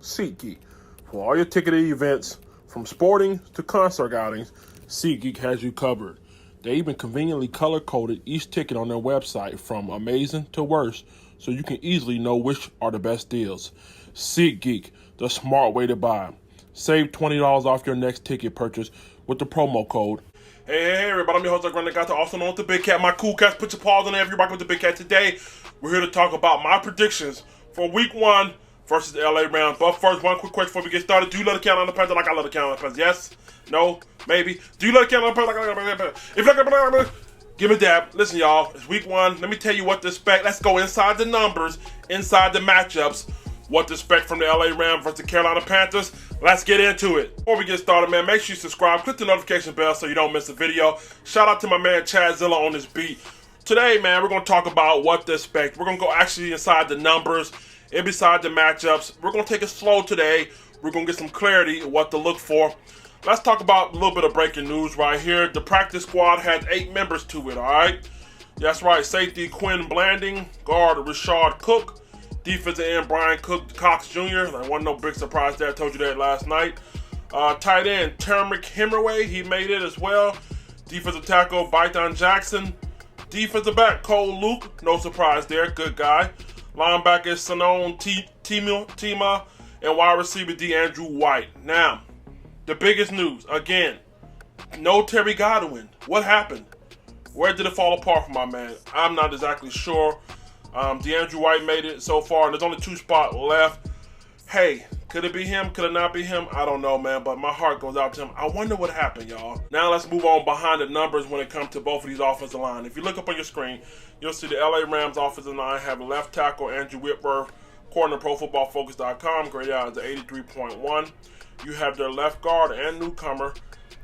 SeatGeek. For all your ticketed events, from sporting to concert outings, SeatGeek has you covered. They even conveniently color-coded each ticket on their website from amazing to worst, so you can easily know which are the best deals. SeatGeek, the smart way to buy. Save $20 off your next ticket purchase with the promo code. Hey, everybody, I'm your host, Grande Gato, also known as the Big Cat. My cool cats, put your paws on there if you're rocking with the Big Cat. Today, we're here to talk about my predictions for Week 1 versus the LA Rams. But first, one quick question before we get started. Do you love the Carolina Panthers like I love the Carolina Panthers? Yes? No? Maybe? Do you love the Carolina Panthers like I love the Carolina Panthers? If you're like, give me a dab. Listen, y'all, it's Week 1. Let me tell you what to expect. Let's go inside the numbers, inside the matchups. What to expect from the LA Rams versus the Carolina Panthers. Let's get into it. Before we get started, man, make sure you subscribe, click the notification bell so you don't miss a video. Shout out to my man Chadzilla on this beat. Today, man, we're going to talk about what to expect. We're going to go actually inside the numbers and beside the matchups. We're going to take it slow today. We're going to get some clarity of what to look for. Let's talk about a little bit of breaking news right here. The practice squad has 8 members to it, all right? That's right, safety Quinn Blanding, guard Rashard Cook, defensive end Brian Cox Jr. There wasn't no big surprise there. I told you that last night. Tight end Termick Hemmerway, he made it as well. Defensive tackle Byton Jackson. Defensive back Cole Luke, no surprise there, good guy. Linebacker Sanon Tima, and wide receiver DeAndrew White. Now, the biggest news, again, no Terry Godwin. What happened? Where did it fall apart for my man? I'm not exactly sure. DeAndrew White made it so far, and there's only 2 spots left. Hey, could it be him? Could it not be him? I don't know, man, but my heart goes out to him. I wonder what happened, y'all. Now let's move on behind the numbers when it comes to both of these offensive line. If you look up on your screen, you'll see the LA Rams offensive line have left tackle Andrew Whitworth, according to ProFootballFocus.com, graded out as a 83.1. You have their left guard and newcomer,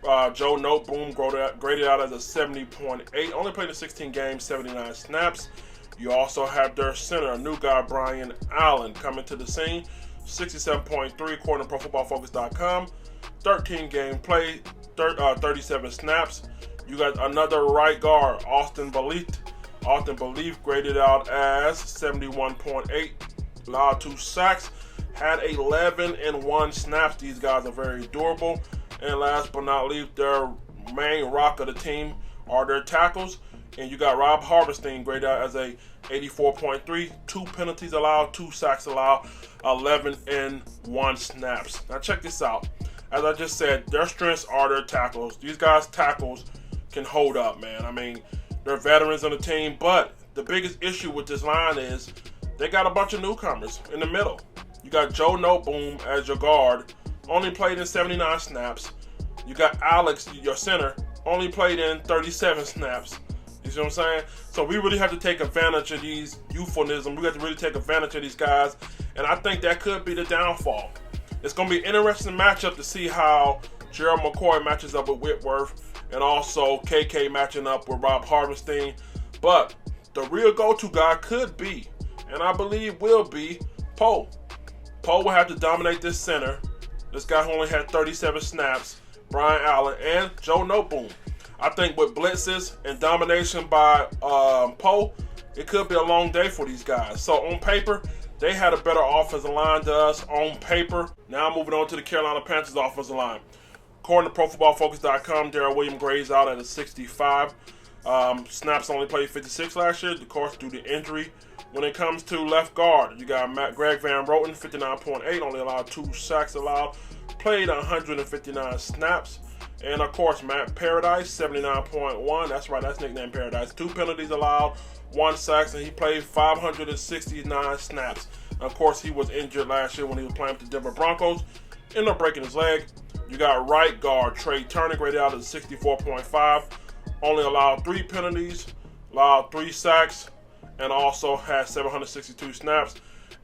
Joe Noteboom, graded out as a 70.8. Only played in 16 games, 79 snaps. You also have their center, a new guy, Brian Allen, coming to the scene. 67.3 according to ProFootballFocus.com. 13 game play, 37 snaps. You got another right guard, Austin Belief, graded out as 71.8. Allowed 2 sacks. Had 11 and 1 snaps. These guys are very durable. And last but not least, their main rock of the team are their tackles. And you got Rob Harvestine graded out as a 84.3. 2 penalties allowed, 2 sacks allowed, 11 and 1 snaps. Now check this out. As I just said, their strengths are their tackles. These guys' tackles can hold up, man. I mean, they're veterans on the team, but the biggest issue with this line is they got a bunch of newcomers in the middle. You got Joe Noteboom as your guard, only played in 79 snaps. You got Alex, your center, only played in 37 snaps. You see what I'm saying? So we really have to take advantage of these youthfulness. We have to really take advantage of these guys. And I think that could be the downfall. It's going to be an interesting matchup to see how Gerald McCoy matches up with Whitworth and also KK matching up with Rob Harvestine. But the real go-to guy could be, and I believe will be, Poe. Poe will have to dominate this center. This guy who only had 37 snaps, Brian Allen, and Joe Noteboom. I think with blitzes and domination by Poe, it could be a long day for these guys. So on paper, they had a better offensive line to us on paper. Now moving on to the Carolina Panthers offensive line. According to ProFootballFocus.com, Darrell Williams grades out at a 65. Snaps only played 56 last year, of course, due to injury. When it comes to left guard, you got Greg Van Roten, 59.8, only allowed 2 sacks allowed, played 159 snaps. And, of course, Matt Paradise, 79.1. That's right, that's nicknamed Paradise. 2 penalties allowed, 1 sack, and he played 569 snaps. Of course, he was injured last year when he was playing with the Denver Broncos. Ended up breaking his leg. You got right guard Trey Turner, graded out at 64.5. Only allowed 3 penalties, allowed 3 sacks, and also had 762 snaps.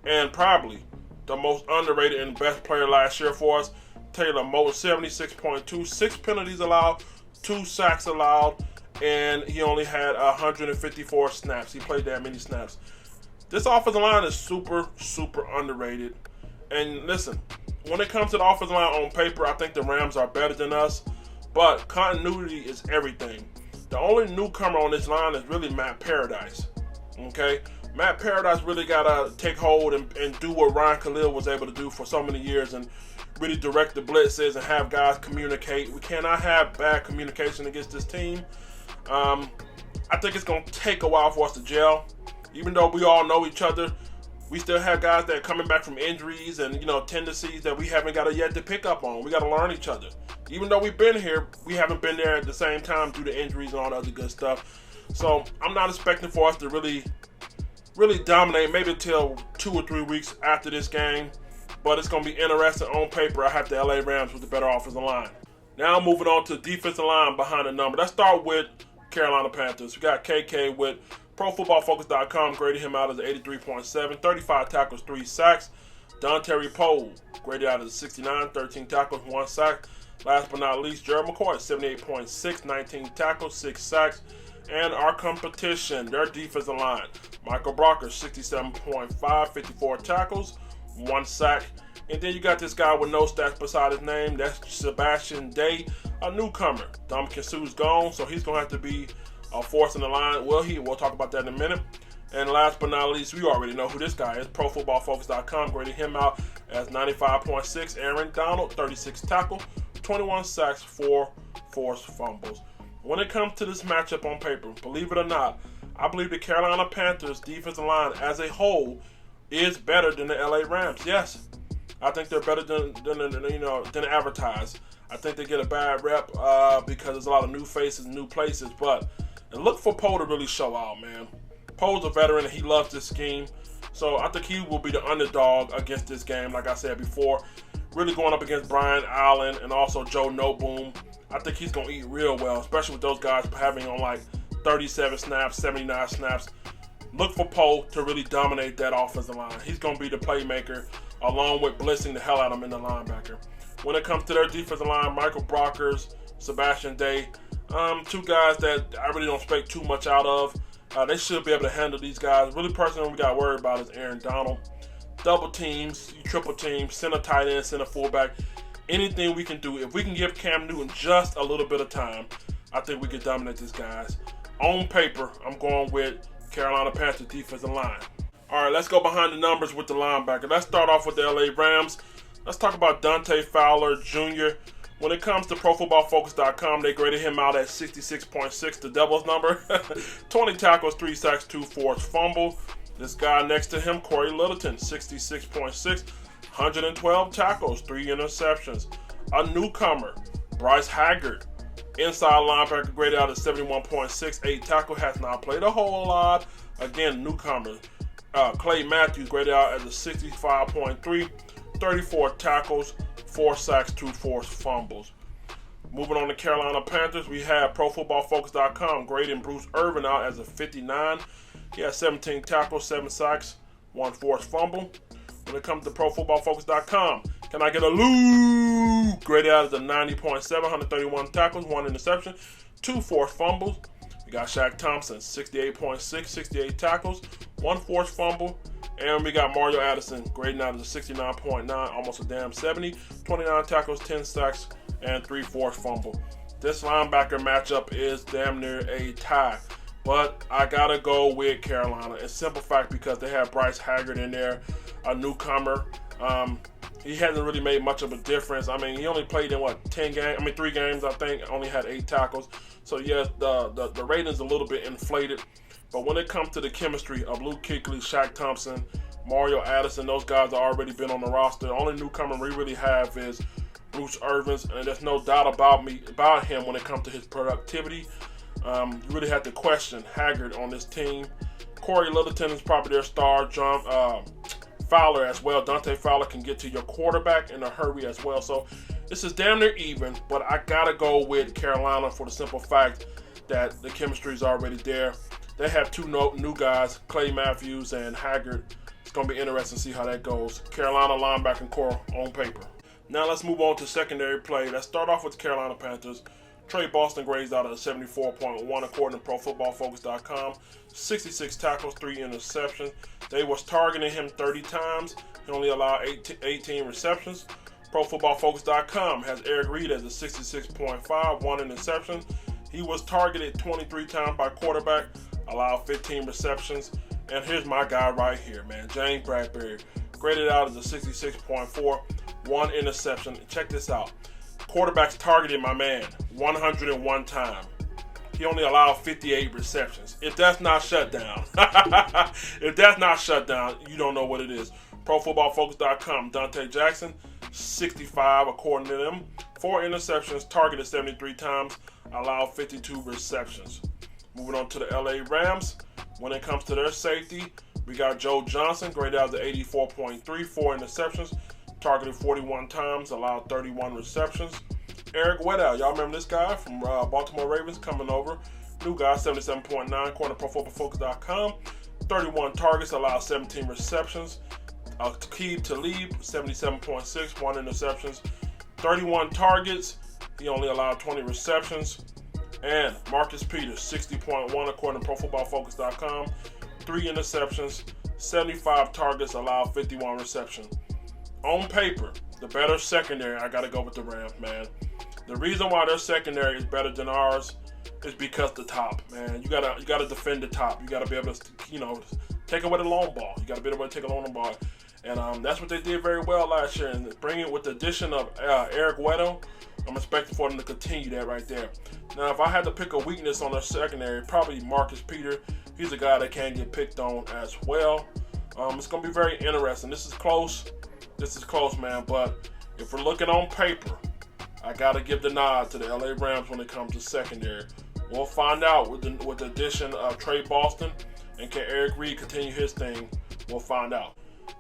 And probably the most underrated and best player last year for us, Taylor Moe, 76.2, 6 penalties allowed, 2 sacks allowed, and he only had 154 snaps. He played that many snaps. This offensive line is super, super underrated. And listen, when it comes to the offensive line on paper, I think the Rams are better than us, but continuity is everything. The only newcomer on this line is really Matt Paradise. Okay? Matt Paradise really got to take hold and do what Ryan Khalil was able to do for so many years and really direct the blitzes and have guys communicate. We cannot have bad communication against this team. I think it's going to take a while for us to gel. Even though we all know each other, we still have guys that are coming back from injuries and, tendencies that we haven't got yet to pick up on. We got to learn each other. Even though we've been here, we haven't been there at the same time due to injuries and all the other good stuff. So I'm not expecting for us to really dominate maybe until 2 or 3 weeks after this game. But it's going to be interesting on paper. I have the LA Rams with the better offensive line. Now moving on to the defensive line behind the number. Let's start with Carolina Panthers. We got KK with ProFootballFocus.com graded him out as 83.7, 35 tackles, 3 sacks. Dontari Poe graded out as 69, 13 tackles, 1 sack. Last but not least, Gerald McCoy at 78.6, 19 tackles, 6 sacks. And our competition, their defensive line. Michael Brocker, 67.5, 54 tackles, 1 sack. And then you got this guy with no stats beside his name. That's Sebastian Day, a newcomer. Dominican Sue's gone, so he's going to have to be a force in the line. We'll talk about that in a minute. And last but not least, we already know who this guy is. ProFootballFocus.com graded him out as 95.6. Aaron Donald, 36 tackles, 21 sacks, 4 forced fumbles. When it comes to this matchup on paper, believe it or not, I believe the Carolina Panthers defensive line as a whole is better than the LA Rams. Yes, I think they're better than advertised. I think they get a bad rep because there's a lot of new faces, new places. But look for Poe to really show out, man. Poe's a veteran and he loves this scheme. So I think he will be the underdog against this game, like I said before. Really going up against Brian Allen and also Joe Noboom. I think he's going to eat real well, especially with those guys having on like 37 snaps, 79 snaps. Look for Poe to really dominate that offensive line. He's going to be the playmaker along with blitzing the hell out of him in the linebacker. When it comes to their defensive line, Michael Brockers, Sebastian Day, 2 guys that I really don't expect too much out of. They should be able to handle these guys. Really, personally, we got to worry about is Aaron Donald. Double teams, triple teams, send a tight end, send a fullback. Anything we can do. If we can give Cam Newton just a little bit of time, I think we can dominate these guys. On paper, I'm going with Carolina Panthers defensive line. All right, let's go behind the numbers with the linebacker. Let's start off with the LA Rams. Let's talk about Dante Fowler Jr. When it comes to ProFootballFocus.com, they graded him out at 66.6, the Devils number. 20 tackles, 3 sacks, 2 forced fumbles. This guy next to him, Corey Littleton, 66.6, 112 tackles, 3 interceptions. A newcomer, Bryce Haggard, inside linebacker, graded out at 71.6, 8 tackles, has not played a whole lot. Again, newcomer. Clay Matthews graded out at a 65.3, 34 tackles, 4 sacks, 2 forced fumbles. Moving on to Carolina Panthers, we have ProFootballFocus.com grading Bruce Irvin out as a 59. He has 17 tackles, 7 sacks, 1 forced fumble. When it comes to ProFootballFocus.com, can I get a Luke? Graded out as a 90.7, 131 tackles, 1 interception, 2 forced fumbles. We got Shaq Thompson, 68.6, 68 tackles, 1 forced fumble. And we got Mario Addison, grading out as a 69.9, almost a damn 70, 29 tackles, 10 sacks, and 3 forced fumbles. This linebacker matchup is damn near a tie. But I got to go with Carolina. It's simple fact because they have Bryce Haggard in there, a newcomer. He hasn't really made much of a difference. I mean, he only played in, 3 games, I think. Only had 8 tackles. So, yes, the rating's a little bit inflated. But when it comes to the chemistry of Luke Kuechly, Shaq Thompson, Mario Addison, those guys have already been on the roster. The only newcomer we really have is Bruce Irvin, and there's no doubt about him when it comes to his productivity. You really have to question Haggard on this team. Corey Littleton is probably their star. John Fowler as well. Dante Fowler can get to your quarterback in a hurry as well. So this is damn near even, but I gotta go with Carolina for the simple fact that the chemistry is already there. They have 2 new guys, Clay Matthews and Haggard. It's going to be interesting to see how that goes. Carolina linebacking core on paper. Now let's move on to secondary play. Let's start off with the Carolina Panthers. Trey Boston grades out at a 74.1 according to ProFootballFocus.com. 66 tackles, 3 interceptions. They was targeting him 30 times. He only allowed 18 receptions. ProFootballFocus.com has Eric Reed as a 66.5, 1 interception. He was targeted 23 times by quarterback, allowed 15 receptions. And here's my guy right here, man. James Bradbury, graded out as a 66.4, 1 interception. Check this out. Quarterbacks targeted my man 101 times. He only allowed 58 receptions. If that's not shut down, if that's not shut down, you don't know what it is. ProFootballFocus.com, Dante Jackson, 65 according to them. 4 interceptions, targeted 73 times, allowed 52 receptions. Moving on to the LA Rams. When it comes to their safety, we got Joe Johnson, graded out to 84.3, 4 interceptions, targeted 41 times, allowed 31 receptions. Eric Weddle, y'all remember this guy from Baltimore Ravens coming over. New guy, 77.9, according to ProFootballFocus.com. 31 targets, allowed 17 receptions. Aqib Talib, 77.6, 1 interceptions. 31 targets, he only allowed 20 receptions. And Marcus Peters, 60.1 according to ProFootballFocus.com, 3 interceptions, 75 targets, allowed 51 receptions. On paper, the better secondary, I got to go with the Rams, man. The reason why their secondary is better than ours is because the top, man. You gotta defend the top. You gotta be able to, take away the long ball. You gotta be able to take a long ball, and that's what they did very well last year. And bring it with the addition of Eric Weddle, I'm expecting for them to continue that right there. Now, if I had to pick a weakness on their secondary, probably Marcus Peters. He's a guy that can get picked on as well. It's going to be very interesting. This is close. Man. But if we're looking on paper, I got to give the nod to the LA Rams when it comes to secondary. We'll find out with the addition of Trey Boston, and can Eric Reid continue his thing. We'll find out.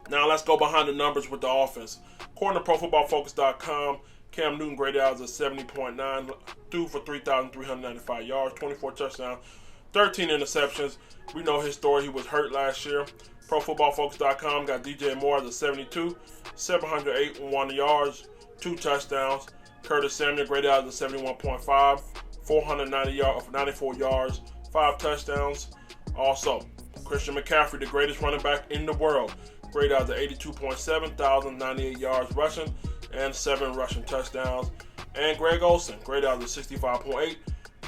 Now, let's go behind the numbers with the offense. According to ProFootballFocus.com, Cam Newton graded out as a 70.9, threw for 3,395 yards, 24 touchdowns, 13 interceptions. We know his story. He was hurt last year. ProFootballFocus.com got DJ Moore as a 72, 708 yards, 2 touchdowns. Curtis Samuel graded out as a 71.5, 494 yards, 5 touchdowns. Also, Christian McCaffrey, the greatest running back in the world, graded out as a 82.7, 1,098 yards rushing, and 7 rushing touchdowns. And Greg Olsen, graded out as a 65.8,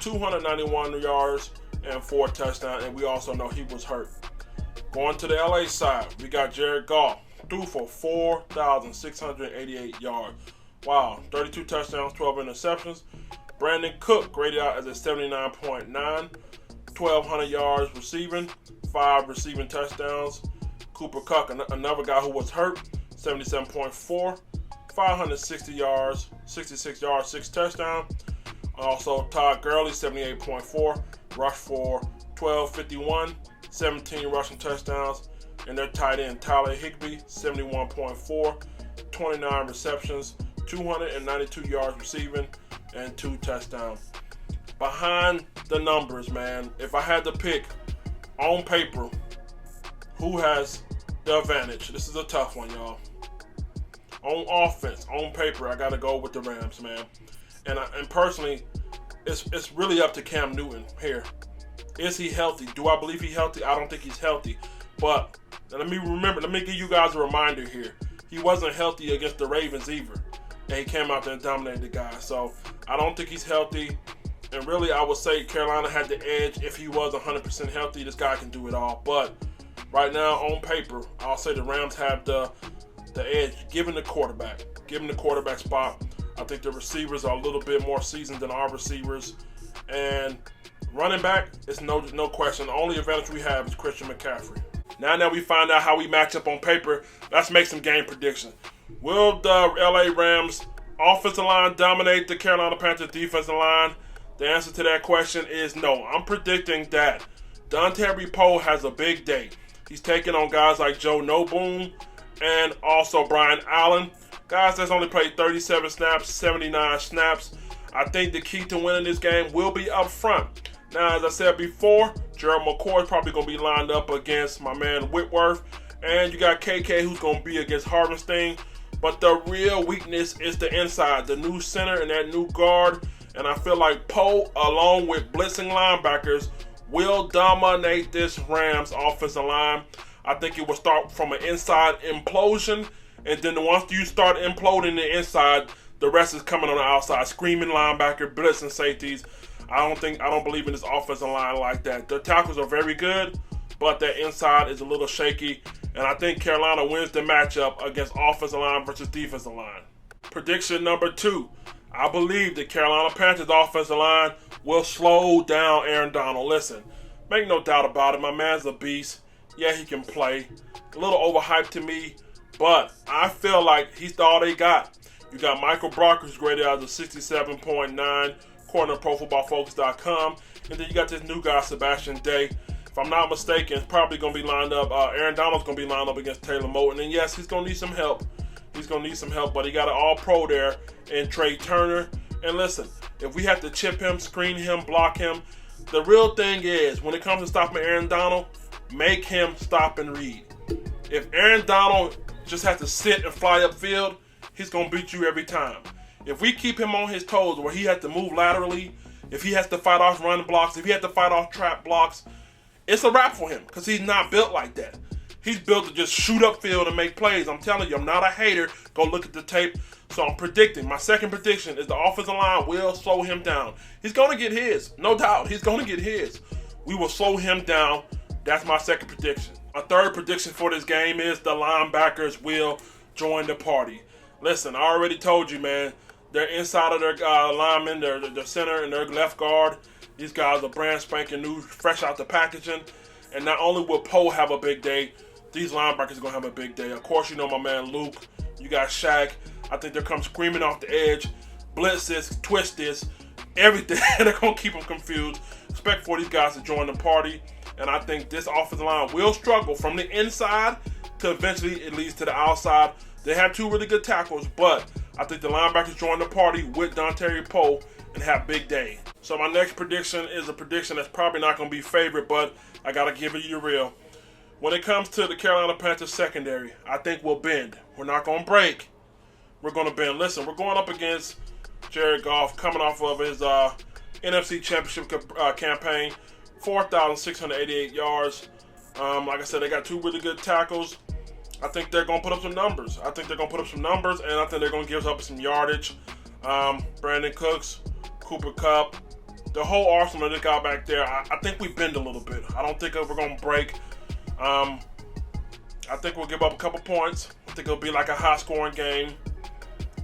291 yards, and 4 touchdowns. And we also know he was hurt. Going to the LA side, we got Jared Goff, threw for 4,688 yards. Wow, 32 touchdowns, 12 interceptions. Brandon Cook graded out as a 79.9, 1,200 yards receiving, 5 receiving touchdowns. Cooper Kupp, another guy who was hurt, 77.4, 560 yards, 66 yards, 6 touchdowns. Also, Todd Gurley, 78.4, rushed for 1,251, 17 rushing touchdowns. And their tight end, Tyler Higbee, 71.4, 29 receptions, 292 yards receiving, and 2 touchdowns. Behind the numbers, man, if I had to pick on paper who has the advantage, this is a tough one, y'all. On offense, on paper, I got to go with the Rams, man. And personally, it's really up to Cam Newton here. Is he healthy? Do I believe he's healthy? I don't think he's healthy. But let me give you guys a reminder here. He wasn't healthy against the Ravens either. And he came out there and dominated the guy. So I don't think he's healthy. And really, I would say Carolina had the edge. If he was 100% healthy, this guy can do it all. But right now, on paper, I'll say the Rams have the edge, given the quarterback spot. I think the receivers are a little bit more seasoned than our receivers. And running back, it's no question. The only advantage we have is Christian McCaffrey. Now that we find out how we match up on paper, let's make some game predictions. Will the LA Rams offensive line dominate the Carolina Panthers defensive line? The answer to that question is no. I'm predicting that Dontari Poe has a big day. He's taking on guys like Joe Noboom and also Brian Allen. Guys that's only played 37 snaps, 79 snaps. I think the key to winning this game will be up front. Now, as I said before, Gerald McCoy is probably going to be lined up against my man Whitworth. And you got KK who's going to be against Harvenstein. But the real weakness is the inside, the new center and that new guard. And I feel like Poe, along with blitzing linebackers, will dominate this Rams offensive line. I think it will start from an inside implosion. And then once you start imploding the inside, the rest is coming on the outside. Screaming linebacker, blitzing safeties. I don't believe in this offensive line like that. The tackles are very good, but that inside is a little shaky, and I think Carolina wins the matchup against offensive line versus defensive line. Prediction number 2. I believe the Carolina Panthers offensive line will slow down Aaron Donald. Listen, make no doubt about it, my man's a beast. Yeah, he can play. A little overhyped to me, but I feel like he's all they got. You got Michael Brock, who's graded as a 67.9, according to ProFootballFocus.com. And then you got this new guy, Sebastian Day. If I'm not mistaken, it's probably going to be lined up. Aaron Donald's going to be lined up against Taylor Moton. And yes, he's going to need some help. But he got an all-pro there in Trey Turner. And listen, if we have to chip him, screen him, block him, the real thing is, when it comes to stopping Aaron Donald, make him stop and read. If Aaron Donald just has to sit and fly upfield, he's going to beat you every time. If we keep him on his toes where he has to move laterally, if he has to fight off run blocks, if he has to fight off trap blocks, it's a wrap for him because he's not built like that. He's built to just shoot upfield and make plays. I'm telling you, I'm not a hater. Go look at the tape. So I'm predicting. My second prediction is the offensive line will slow him down. He's going to get his. No doubt. He's going to get his. We will slow him down. That's my second prediction. My third prediction for this game is the linebackers will join the party. Listen, I already told you, man. They're inside of their linemen, their center and their left guard. These guys are brand spanking new, fresh out the packaging. And not only will Poe have a big day, these linebackers are going to have a big day. Of course, you know my man Luke. You got Shaq. I think they'll come screaming off the edge. Blitz this, twist this, everything. They're going to keep them confused. Expect for these guys to join the party. And I think this offensive line will struggle from the inside to eventually it leads to the outside. They have 2 really good tackles, but I think the linebackers join the party with Dontari Poe and have big day. So my next prediction is a prediction that's probably not going to be favorite, but I got to give it you real. When it comes to the Carolina Panthers secondary, I think we'll bend. We're not going to break. We're going to bend. Listen, we're going up against Jared Goff coming off of his NFC Championship campaign, 4,688 yards. Like I said, they got 2 really good tackles. I think they're going to put up some numbers. And I think they're going to give up some yardage. Brandon Cooks, Cooper Kupp, the whole arsenal that got back there, I think we bend a little bit. I don't think we're going to break. I think we'll give up a couple points. I think it'll be like a high-scoring game.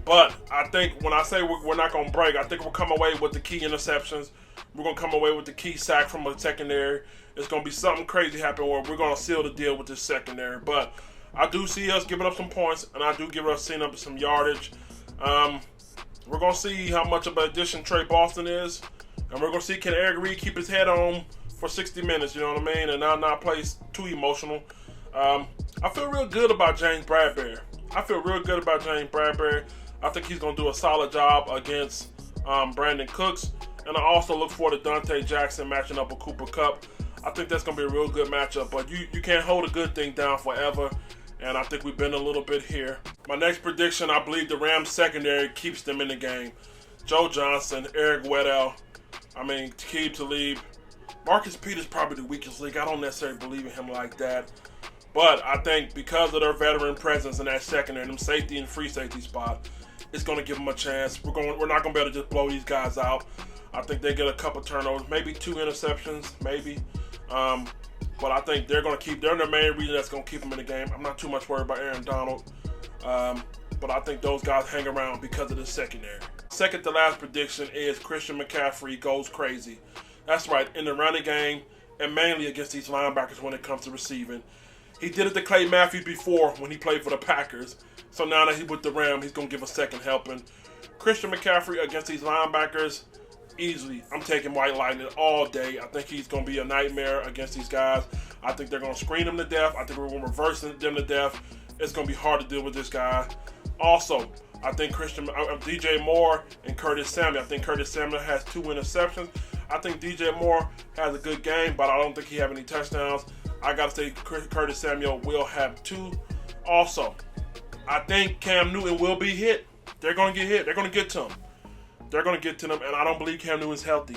But I think when I say we're not going to break, I think we'll come away with the key interceptions. We're going to come away with the key sack from the secondary. It's going to be something crazy happen where we're going to seal the deal with this secondary. But I do see us giving up some points, and I do give us seeing up some yardage. We're going to see how much of an addition Trey Boston is. And we're going to see can Eric Reed keep his head on for 60 minutes, you know what I mean, and not play too emotional. I feel real good about James Bradbury. I think he's going to do a solid job against Brandon Cooks. And I also look forward to Dante Jackson matching up with Cooper Kupp. I think that's going to be a real good matchup. But you can't hold a good thing down forever. And I think we've been a little bit here. My next prediction, I believe the Rams secondary keeps them in the game. Joe Johnson, Eric Weddle, Aqib Talib. Marcus Peters probably the weakest link. I don't necessarily believe in him like that. But I think because of their veteran presence in that secondary, them safety and free safety spot, it's going to give them a chance. We're not going to be able to just blow these guys out. I think they get a couple turnovers, maybe 2 interceptions, maybe. But I think they're the main reason that's going to keep them in the game. I'm not too much worried about Aaron Donald. But I think those guys hang around because of the secondary. Second to last prediction is Christian McCaffrey goes crazy. That's right, in the running game and mainly against these linebackers when it comes to receiving. He did it to Clay Matthews before when he played for the Packers. So now that he's with the Rams, he's going to give a second helping. Christian McCaffrey against these linebackers, easily. I'm taking White Lightning all day. I think he's going to be a nightmare against these guys. I think they're going to screen him to death. I think we're going to reverse them to death. It's going to be hard to deal with this guy. Also, I think DJ Moore and Curtis Samuel. I think Curtis Samuel has 2 interceptions. I think DJ Moore has a good game, but I don't think he have any touchdowns. I got to say Curtis Samuel will have 2. Also, I think Cam Newton will be hit. They're going to get hit. They're going to get to him. And I don't believe Cam Newton's healthy.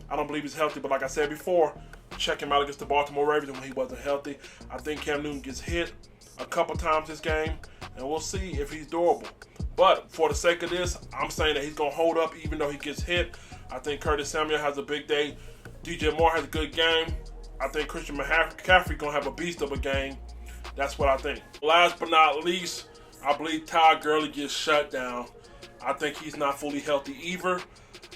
I don't believe he's healthy, but like I said before, check him out against the Baltimore Ravens when he wasn't healthy. I think Cam Newton gets hit a couple times this game, and we'll see if he's durable. But for the sake of this, I'm saying that he's going to hold up even though he gets hit. I think Curtis Samuel has a big day. DJ Moore has a good game. I think Christian McCaffrey gonna have a beast of a game. That's what I think. Last but not least, I believe Todd Gurley gets shut down. I think he's not fully healthy either.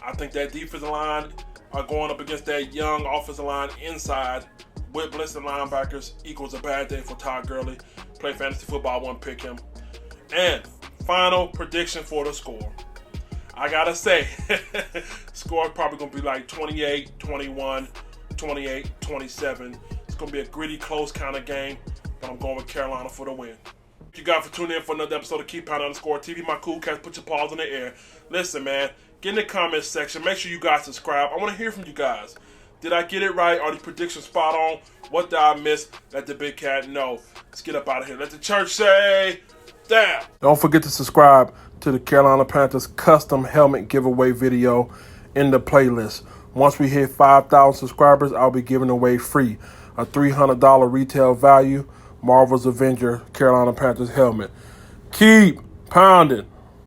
I think that defensive line are going up against that young offensive line inside with blitzing linebackers equals a bad day for Todd Gurley. Play fantasy football, I won't pick him. And final prediction for the score. I gotta say, score probably gonna be like 28-21, 28-27. It's gonna be a gritty, close kind of game, but I'm going with Carolina for the win. Thank you guys for tuning in for another episode of Keep Pound Underscore TV. My cool cats, put your paws in the air. Listen, man, get in the comments section. Make sure you guys subscribe. I want to hear from you guys. Did I get it right? Are the predictions spot on? What did I miss? Let the big cat know. Let's get up out of here. Let the church say, down. Don't forget to subscribe to the Carolina Panthers custom helmet giveaway video in the playlist. Once we hit 5,000 subscribers, I'll be giving away free a $300 retail value Marvel's Avenger Carolina Panthers helmet. Keep pounding.